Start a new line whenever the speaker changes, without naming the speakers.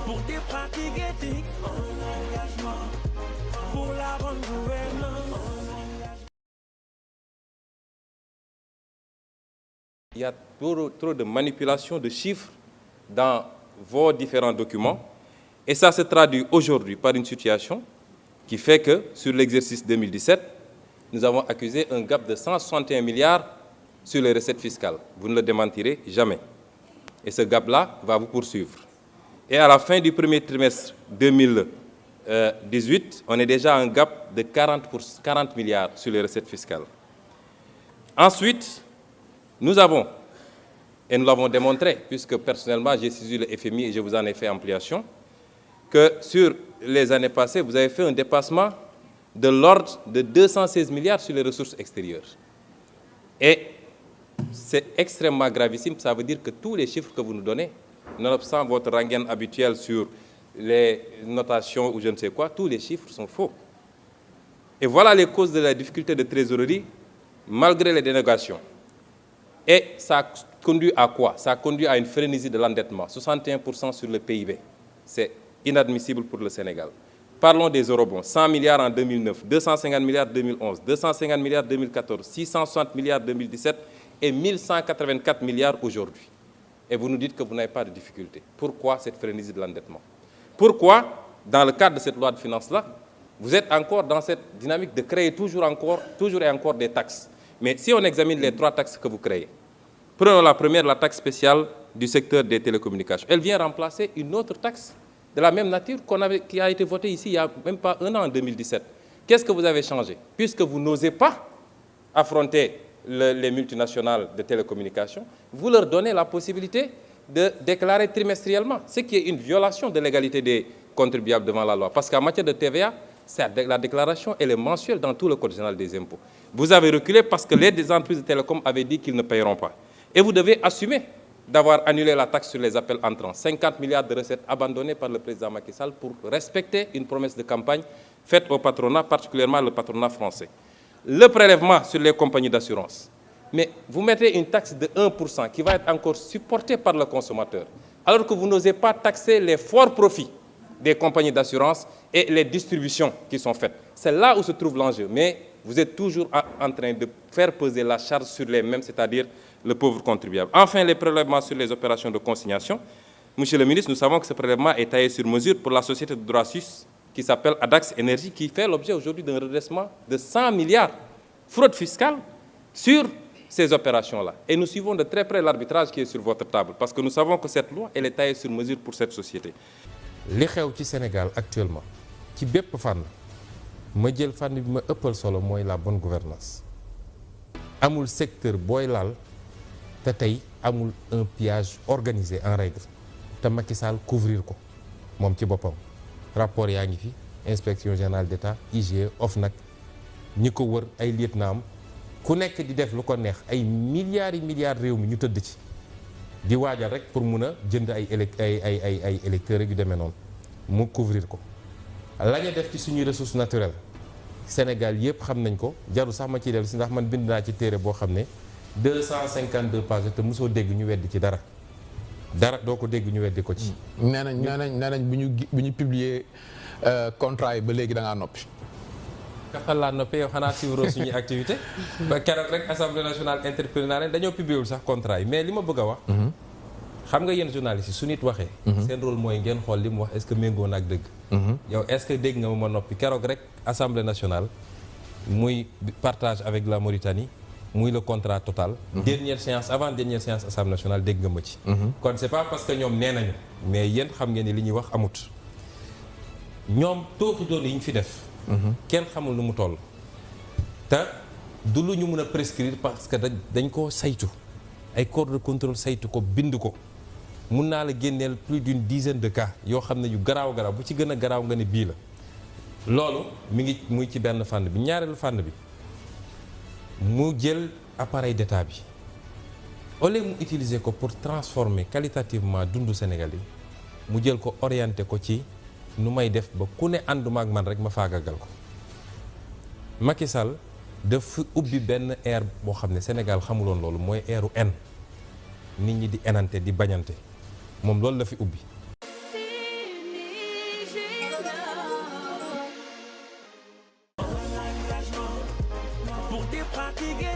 Pour des pratiques éthiques, un engagement pour la bonne gouvernance.
Il y a trop de manipulation de chiffres dans vos différents documents et ça se traduit aujourd'hui par une situation qui fait que sur l'exercice 2017, nous avons accusé un gap de 161 milliards sur les recettes fiscales. Vous ne le démentirez jamais. Et ce gap-là va vous poursuivre. Et à la fin du premier trimestre 2018, on est déjà à un gap de 40 milliards sur les recettes fiscales. Ensuite, nous avons, et nous l'avons démontré, puisque personnellement j'ai saisi le FMI et je vous en ai fait ampliation, que sur les années passées, vous avez fait un dépassement de l'ordre de 216 milliards sur les ressources extérieures. Et c'est extrêmement gravissime, ça veut dire que tous les chiffres que vous nous donnez, nonobstant votre rengaine habituelle sur les notations ou je ne sais quoi, tous les chiffres sont faux. Et voilà les causes de la difficulté de trésorerie, malgré les dénégations. Et ça conduit à quoi? Ça conduit à une frénésie de l'endettement, 61% sur le PIB. C'est inadmissible pour le Sénégal. Parlons des eurobonds, 100 milliards en 2009, 250 milliards en 2011, 250 milliards en 2014, 660 milliards en 2017 et 1184 milliards aujourd'hui. Et vous nous dites que vous n'avez pas de difficulté. Pourquoi cette frénésie de l'endettement? Pourquoi, dans le cadre de cette loi de finances-là, vous êtes encore dans cette dynamique de créer toujours et encore des taxes? Mais si on examine les 3 taxes que vous créez, prenons la première, la taxe spéciale du secteur des télécommunications. Elle vient remplacer une autre taxe de la même nature qui a été votée ici il n'y a même pas un an, en 2017. Qu'est-ce que vous avez changé? Puisque vous n'osez pas affronter les multinationales de télécommunications, vous leur donnez la possibilité de déclarer trimestriellement, ce qui est une violation de l'égalité des contribuables devant la loi. Parce qu'en matière de TVA, la déclaration elle est mensuelle dans tout le Code général des impôts. Vous avez reculé parce que les entreprises de télécom avaient dit qu'ils ne paieront pas. Et vous devez assumer d'avoir annulé la taxe sur les appels entrants. 50 milliards de recettes abandonnées par le président Macky Sall pour respecter une promesse de campagne faite au patronat, particulièrement le patronat français. Le prélèvement sur les compagnies d'assurance. Mais vous mettez une taxe de 1% qui va être encore supportée par le consommateur, alors que vous n'osez pas taxer les forts profits des compagnies d'assurance et les distributions qui sont faites. C'est là où se trouve l'enjeu. Mais vous êtes toujours en train de faire peser la charge sur les mêmes, c'est-à-dire le pauvre contribuable. Enfin, les prélèvements sur les opérations de consignation. Monsieur le ministre, nous savons que ce prélèvement est taillé sur mesure pour la société de droit suisse qui s'appelle Adax Énergie, qui fait l'objet aujourd'hui d'un redressement de 100 milliards fraude fiscale sur ces opérations-là. Et nous suivons de très près l'arbitrage qui est sur votre table, parce que nous savons que cette loi, elle est taillée sur mesure pour cette société.
li xew ci Sénégal actuellement ci bépp fànn ma jël fànn bi ma ëppal solo mooy la bonne gouvernance amul secteur booy laal te tey amul un pillage organisé en règle te Macky Sall couvrir ko moom ci boppam rapport yaa ngi fi inspection générale d'État IGE OFNAC ñi ko wër ay lieutenant am ku nekk di def lu ko neex ay milliards réew mi ñu tëdd ci di waajal rek pour mun a jënd ay électeurs yu demee noonu mu couvrir ko la ñu def ci suñuy ressources naturelles Sénégal yëpp xam nañ ko jaru sax ma ciy dellu si ndax man bind naa ci téere boo xam ne 252 pages te mosoo dégg ñu weddi ci dara doo ko dégg ñu weddi ko ci.
nee nañ bu ñu publier contrat yi ba léegi da ngaa noppi.
kafal laa noppee yow xanaa suivre suñuy activité ba keroog rek assemblée nationale interpellé naa leen dañoo publié wul sax contrat yi mais li ma bëgg a wax. xam nga yéen journalistes yi su nit waxee. seen rôle mooy ngeen xool li mu wax est-ce que méngoo na ak dëgg. yow est-ce que dégg nga ma noppi keroog rek assemblée nationale muy partage avec la Mauritanie muy le contrat total. dernière séance avant dernière séance assemblée nationale dégg nga ma ci. kon c'est pas parce que ñoom nee nañu mais yéen xam ngeen ni li ñuy wax amut ñoom tooxi doon yi ñu fi def. kenn xamul nu mu toll te du lu ñu mën a prescrire parce que dañ koo saytu ay corps de contrôle saytu ko bind ko mun naa la génneel plus d'une dizaine de cas yoo xam ne yu garaaw bu ci gën a garaaw nga ne bii la loolu muy ci benn fànn bi ñaareelu fànn bi mu jël appareil d'état bi au lieu mu utiliser ko pour transformer qualitativement dundu Sénégal yi mu jël ko orienté ko ci nu may def ba ku ne ànduma ak man rek ma faagagal ko Macky Sall dafa ubbi benn ère boo xam ne Sénégal xamuloon loolu mooy eeru haine nit ñi di enante di bañante moom loolu la fi ubbi.
pour te pratiquer